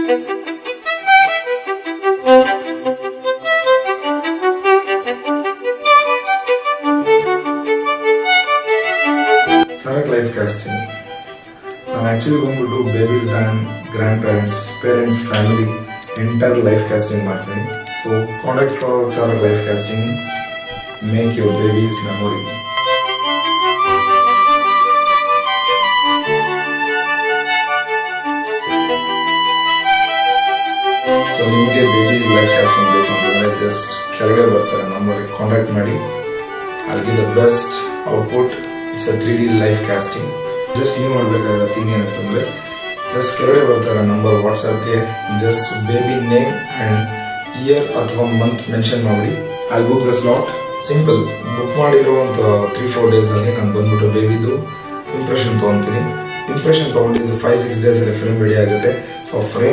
Sarak life casting. ನಾನು actually ಬಂದ್ಬಿಟ್ಟು babies and grandparents family enter life casting ಮಾಡ್ತೀನಿ. So contact for Charak life casting, make your babies memory. So ನಿಮಗೆ baby life casting ಬೇಕು ಅಂತಂದರೆ just ಕೆಳಗೆ ಬರ್ತಾರೆ ನಂಬರ್ಗೆ ಕಾಂಟ್ಯಾಕ್ಟ್ ಮಾಡಿ. ಅಲ್ಲಿ the best output. It's a 3D life casting. Just ನೀವು ಮಾಡಬೇಕಾದ ಥಿಂಗ್ ಏನಂತಂದರೆ ಜಸ್ಟ್ ಕೆಳಗಡೆ ಬರ್ತಾರೆ ನಂಬರ್ ವಾಟ್ಸಪ್ಗೆ, just baby name and year ಅಥವಾ ಮಂತ್ ಮೆನ್ಷನ್ ಮಾಡಿ. I book the slot. Simple. Book ಮಾಡಿರುವಂಥ 3-4 ಡೇಸಲ್ಲಿ ನಾನು ಬಂದ್ಬಿಟ್ಟು ಬೇಬಿದು ಇಂಪ್ರೆಷನ್ ತೊಗೊತೀನಿ. ಇಂಪ್ರೆಷನ್ ತೊಗೊಂಡಿದ್ದು 5-6 ಡೇಸಲ್ಲಿ ಫ್ರೇಮ್ ರೆಡಿ ಆಗುತ್ತೆ. So frame